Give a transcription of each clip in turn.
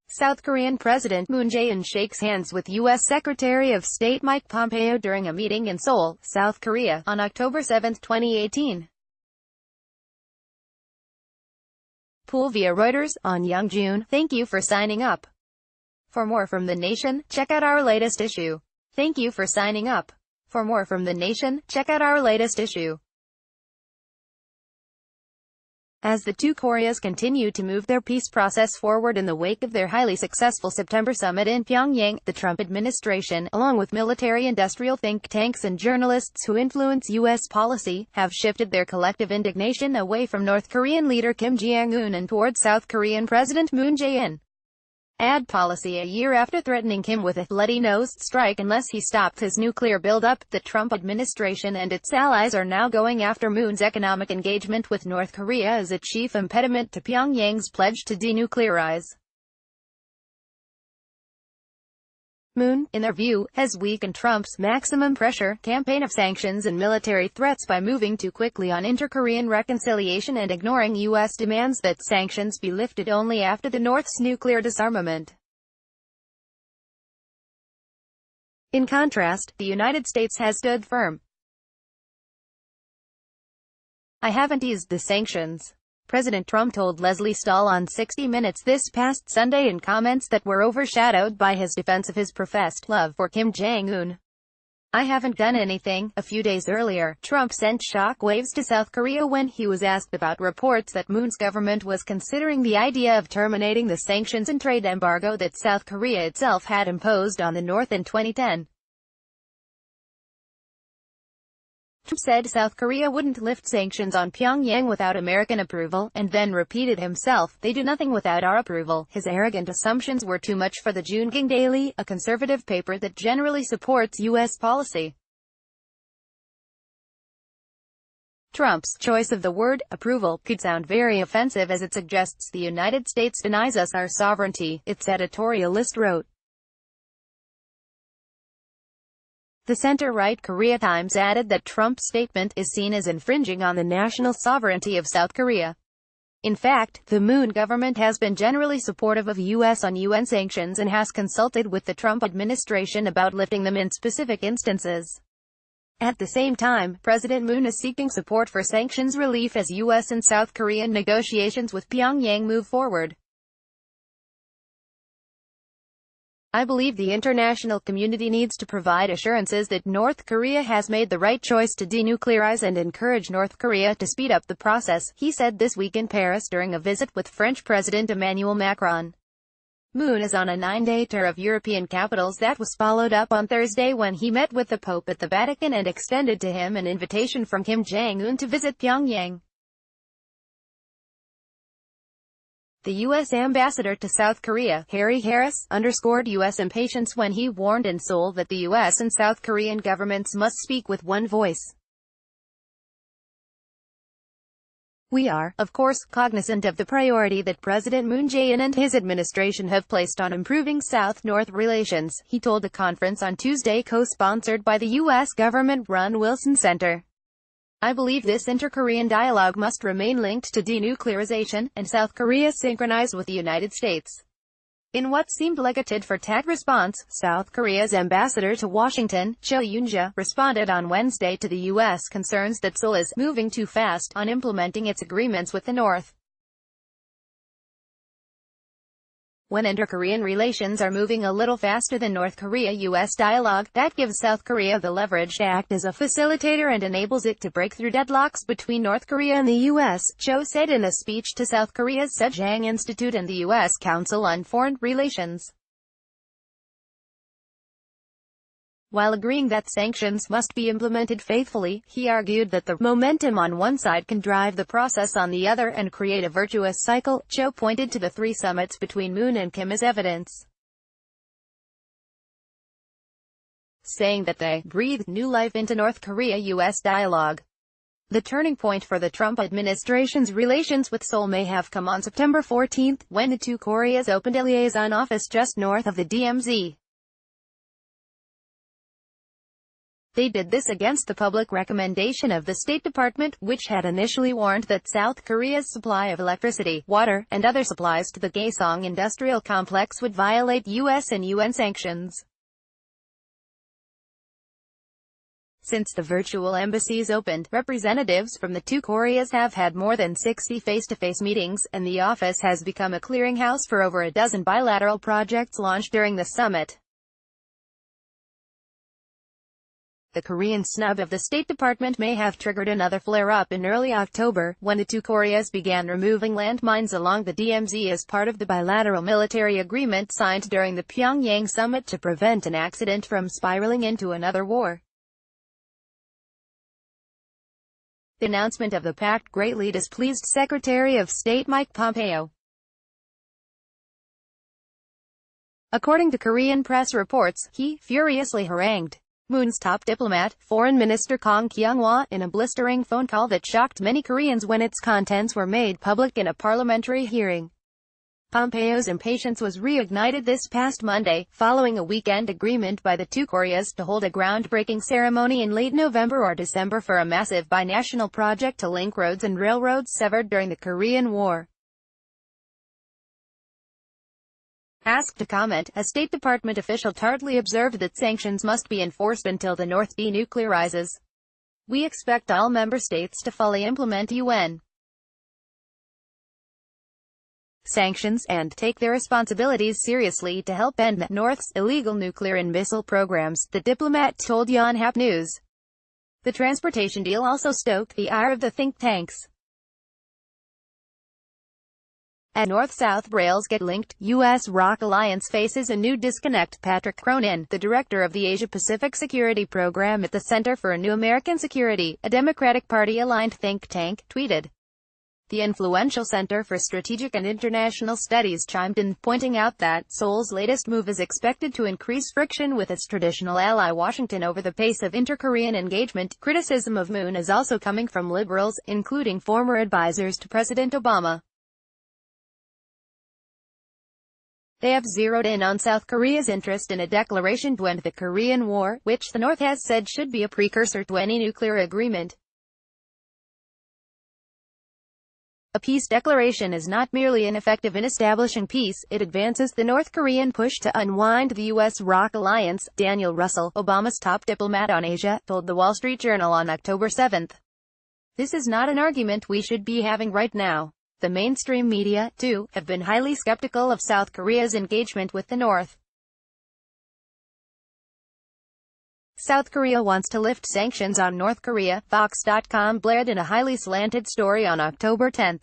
South Korean President Moon Jae-in shakes hands with U.S. Secretary of State Mike Pompeo during a meeting in Seoul, South Korea, on October 7, 2018. Pool via Reuters. Ahn Young-joon, thank you for signing up. For more from The Nation, check out our latest issue. Thank you for signing up. For more from The Nation, check out our latest issue. As the two Koreas continue to move their peace process forward in the wake of their highly successful September summit in Pyongyang, the Trump administration, along with military-industrial think tanks and journalists who influence U.S. policy, have shifted their collective indignation away from North Korean leader Kim Jong-un and toward South Korean President Moon Jae-in. Ad policy. A year after threatening Kim with a bloody nose strike unless he stopped his nuclear buildup, the Trump administration and its allies are now going after Moon's economic engagement with North Korea as a chief impediment to Pyongyang's pledge to denuclearize. Moon, in their view, has weakened Trump's maximum pressure campaign of sanctions and military threats by moving too quickly on inter-Korean reconciliation and ignoring U.S. demands that sanctions be lifted only after the North's nuclear disarmament. In contrast, the United States has stood firm. "I haven't eased the sanctions," President Trump told Leslie Stahl on 60 Minutes this past Sunday in comments that were overshadowed by his defense of his professed love for Kim Jong-un. "I haven't done anything." A few days earlier, Trump sent shock waves to South Korea when he was asked about reports that Moon's government was considering the idea of terminating the sanctions and trade embargo that South Korea itself had imposed on the North in 2010. Trump said South Korea wouldn't lift sanctions on Pyongyang without American approval, and then repeated himself, "They do nothing without our approval." His arrogant assumptions were too much for the Jungang Daily, a conservative paper that generally supports U.S. policy. Trump's choice of the word approval could sound very offensive as it suggests the United States denies us our sovereignty, its editorialist wrote. The center-right Korea Times added that Trump's statement is seen as infringing on the national sovereignty of South Korea. In fact, the Moon government has been generally supportive of U.S. on UN sanctions and has consulted with the Trump administration about lifting them in specific instances. At the same time, President Moon is seeking support for sanctions relief as U.S. and South Korean negotiations with Pyongyang move forward. "I believe the international community needs to provide assurances that North Korea has made the right choice to denuclearize and encourage North Korea to speed up the process," he said this week in Paris during a visit with French President Emmanuel Macron. Moon is on a 9-day tour of European capitals that was followed up on Thursday when he met with the Pope at the Vatican and extended to him an invitation from Kim Jong-un to visit Pyongyang. The U.S. ambassador to South Korea, Harry Harris, underscored U.S. impatience when he warned in Seoul that the U.S. and South Korean governments must speak with one voice. "We are, of course, cognizant of the priority that President Moon Jae-in and his administration have placed on improving South-North relations," he told a conference on Tuesday co-sponsored by the U.S. government-run Wilson Center. "I believe this inter-Korean dialogue must remain linked to denuclearization, and South Korea synchronized with the United States." In what seemed like a tit-for-tat response, South Korea's ambassador to Washington, Cho Yoon-ja, responded on Wednesday to the U.S. concerns that Seoul is moving too fast on implementing its agreements with the North. "When inter-Korean relations are moving a little faster than North Korea-US dialogue, that gives South Korea the leverage to act as a facilitator and enables it to break through deadlocks between North Korea and the U.S., Cho said in a speech to South Korea's Sejong Institute and the U.S. Council on Foreign Relations. While agreeing that sanctions must be implemented faithfully, he argued that the momentum on one side can drive the process on the other and create a virtuous cycle. Cho pointed to the 3 summits between Moon and Kim as evidence, saying that they breathed new life into North Korea-US dialogue. The turning point for the Trump administration's relations with Seoul may have come on September 14, when the two Koreas opened a liaison office just north of the DMZ. They did this against the public recommendation of the State Department, which had initially warned that South Korea's supply of electricity, water, and other supplies to the Kaesong industrial complex would violate U.S. and UN sanctions. Since the virtual embassies opened, representatives from the two Koreas have had more than 60 face-to-face meetings, and the office has become a clearinghouse for over a dozen bilateral projects launched during the summit. The Korean snub of the State Department may have triggered another flare-up in early October, when the two Koreas began removing landmines along the DMZ as part of the bilateral military agreement signed during the Pyongyang summit to prevent an accident from spiraling into another war. The announcement of the pact greatly displeased Secretary of State Mike Pompeo. According to Korean press reports, he furiously harangued Moon's top diplomat, Foreign Minister Kang Kyung-hwa, in a blistering phone call that shocked many Koreans when its contents were made public in a parliamentary hearing. Pompeo's impatience was reignited this past Monday, following a weekend agreement by the two Koreas to hold a groundbreaking ceremony in late November or December for a massive binational project to link roads and railroads severed during the Korean War. Asked to comment, a State Department official tartly observed that sanctions must be enforced until the North denuclearizes. We expect all member states to fully implement UN sanctions, and take their responsibilities seriously to help end the North's illegal nuclear and missile programs, the diplomat told Yonhap News. The transportation deal also stoked the ire of the think tanks. As North-South rails get linked, U.S.-ROC alliance faces a new disconnect. Patrick Cronin, the director of the Asia-Pacific Security Program at the Center for a New American Security, a Democratic Party-aligned think tank, tweeted. The influential Center for Strategic and International Studies chimed in, pointing out that Seoul's latest move is expected to increase friction with its traditional ally Washington over the pace of inter-Korean engagement. Criticism of Moon is also coming from liberals, including former advisors to President Obama. They have zeroed in on South Korea's interest in a declaration to end the Korean War, which the North has said should be a precursor to any nuclear agreement. A peace declaration is not merely ineffective in establishing peace, it advances the North Korean push to unwind the U.S.-ROC alliance, Daniel Russell, Obama's top diplomat on Asia, told The Wall Street Journal on October 7. This is not an argument we should be having right now. The mainstream media, too, have been highly skeptical of South Korea's engagement with the North. South Korea wants to lift sanctions on North Korea, Fox.com blared in a highly slanted story on October 10.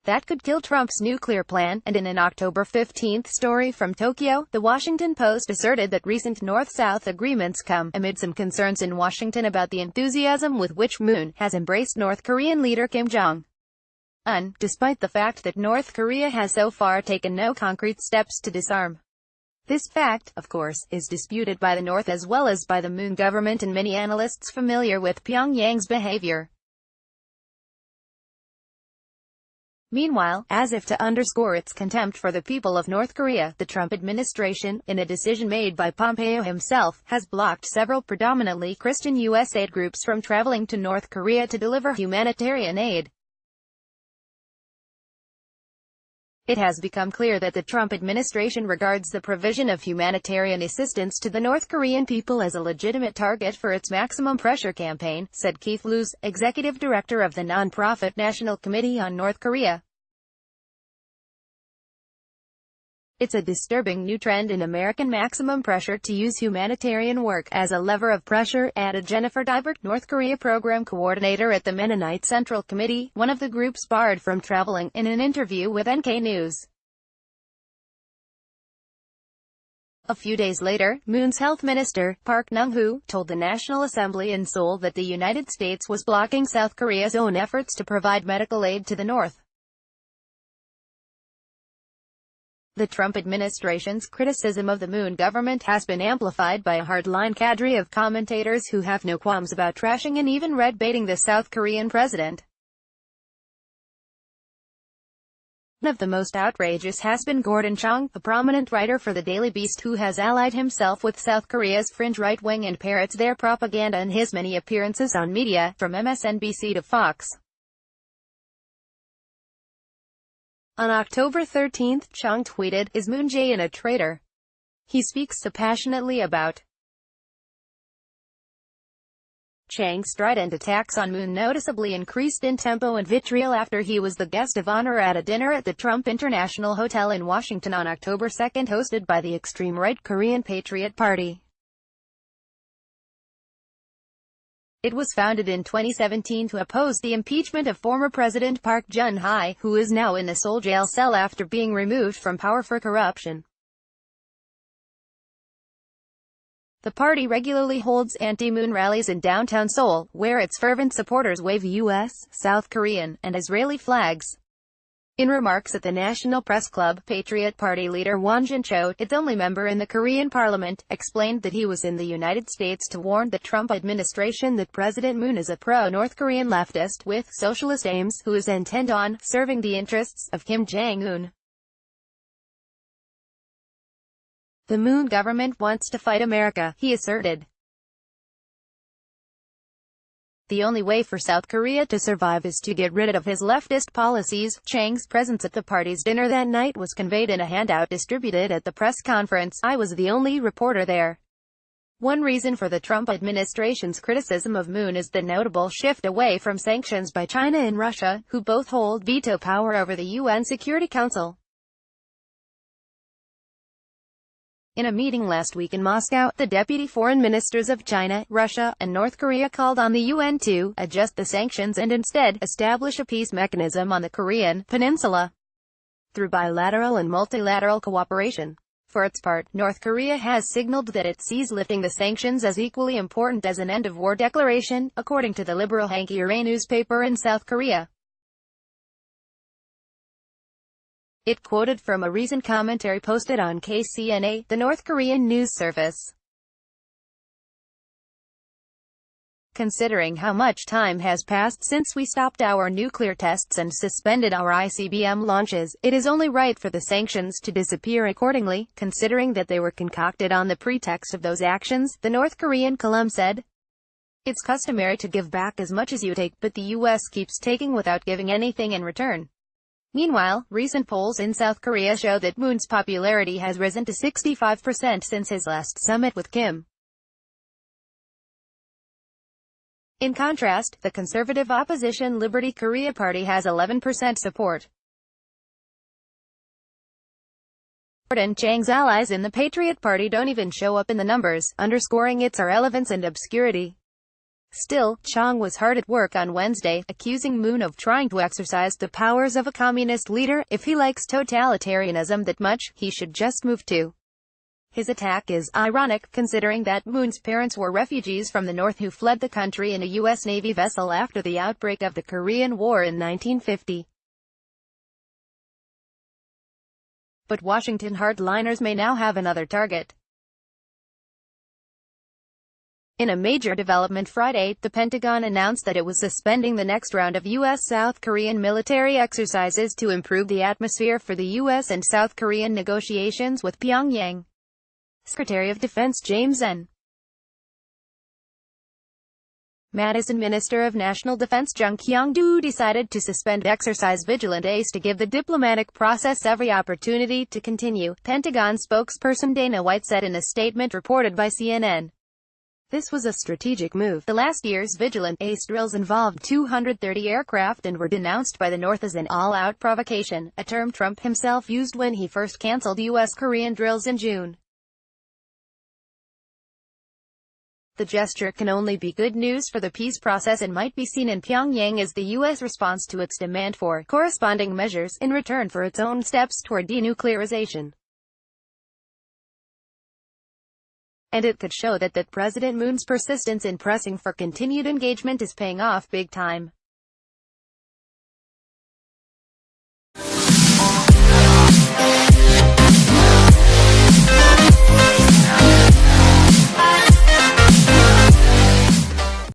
That could kill Trump's nuclear plan, and in an October 15 story from Tokyo, The Washington Post asserted that recent North-South agreements come amid some concerns in Washington about the enthusiasm with which Moon has embraced North Korean leader Kim Jong-un, despite the fact that North Korea has so far taken no concrete steps to disarm. This fact, of course, is disputed by the North as well as by the Moon government and many analysts familiar with Pyongyang's behavior. Meanwhile, as if to underscore its contempt for the people of North Korea, the Trump administration, in a decision made by Pompeo himself, has blocked several predominantly Christian U.S. aid groups from traveling to North Korea to deliver humanitarian aid. It has become clear that the Trump administration regards the provision of humanitarian assistance to the North Korean people as a legitimate target for its maximum pressure campaign, said Keith Luce, executive director of the nonprofit National Committee on North Korea. It's a disturbing new trend in American maximum pressure to use humanitarian work as a lever of pressure, added Jennifer Dybert, North Korea program coordinator at the Mennonite Central Committee, one of the groups barred from traveling, in an interview with NK News. A few days later, Moon's health minister, Park Nung-hoo, told the National Assembly in Seoul that the United States was blocking South Korea's own efforts to provide medical aid to the North. The Trump administration's criticism of the Moon government has been amplified by a hardline cadre of commentators who have no qualms about trashing and even red-baiting the South Korean president. One of the most outrageous has been Gordon Chang, a prominent writer for the Daily Beast who has allied himself with South Korea's fringe right wing and parrots their propaganda in his many appearances on media, from MSNBC to Fox. On October 13, Chang tweeted, "Is Moon Jae-in a traitor? He speaks so passionately about." Chang's strident attacks on Moon noticeably increased in tempo and vitriol after he was the guest of honor at a dinner at the Trump International Hotel in Washington on October 2, hosted by the extreme-right Korean Patriot Party. It was founded in 2017 to oppose the impeachment of former President Park Geun-hye, who is now in a Seoul jail cell after being removed from power for corruption. The party regularly holds anti-Moon rallies in downtown Seoul, where its fervent supporters wave U.S., South Korean, and Israeli flags. In remarks at the National Press Club, Patriot Party leader Won Jin-cho, its only member in the Korean parliament, explained that he was in the United States to warn the Trump administration that President Moon is a pro-North Korean leftist with socialist aims, who is intent on serving the interests of Kim Jong-un. The Moon government wants to fight America, he asserted. The only way for South Korea to survive is to get rid of his leftist policies. Chang's presence at the party's dinner that night was conveyed in a handout distributed at the press conference. "I was the only reporter there." One reason for the Trump administration's criticism of Moon is the notable shift away from sanctions by China and Russia, who both hold veto power over the UN Security Council. In a meeting last week in Moscow, the deputy foreign ministers of China, Russia, and North Korea called on the UN to adjust the sanctions and instead establish a peace mechanism on the Korean peninsula through bilateral and multilateral cooperation. For its part, North Korea has signaled that it sees lifting the sanctions as equally important as an end-of-war declaration, according to the liberal Hankyoreh newspaper in South Korea. It quoted from a recent commentary posted on KCNA, the North Korean news service. "Considering how much time has passed since we stopped our nuclear tests and suspended our ICBM launches, it is only right for the sanctions to disappear accordingly, considering that they were concocted on the pretext of those actions," the North Korean column said. "It's customary to give back as much as you take, but the U.S. keeps taking without giving anything in return." Meanwhile, recent polls in South Korea show that Moon's popularity has risen to 65% since his last summit with Kim. In contrast, the conservative opposition Liberty Korea Party has 11% support. Gordon Chang's allies in the Patriot Party don't even show up in the numbers, underscoring its irrelevance and obscurity. Still, Chang was hard at work on Wednesday, accusing Moon of trying to exercise the powers of a communist leader. "If he likes totalitarianism that much, he should just move to." His attack is ironic, considering that Moon's parents were refugees from the north who fled the country in a U.S. Navy vessel after the outbreak of the Korean War in 1950. But Washington hardliners may now have another target. In a major development Friday, the Pentagon announced that it was suspending the next round of U.S.-South Korean military exercises to improve the atmosphere for the U.S. and South Korean negotiations with Pyongyang. Secretary of Defense James N. Mattis and Minister of National Defense Jung Kyung-do decided to suspend exercise Vigilantes to give the diplomatic process every opportunity to continue, Pentagon spokesperson Dana White said in a statement reported by CNN. This was a strategic move. The last year's Vigilante drills involved 230 aircraft and were denounced by the North as an all-out provocation, a term Trump himself used when he first canceled U.S.-Korean drills in June. The gesture can only be good news for the peace process and might be seen in Pyongyang as the U.S. response to its demand for corresponding measures in return for its own steps toward denuclearization. And it could show that President Moon's persistence in pressing for continued engagement is paying off big time.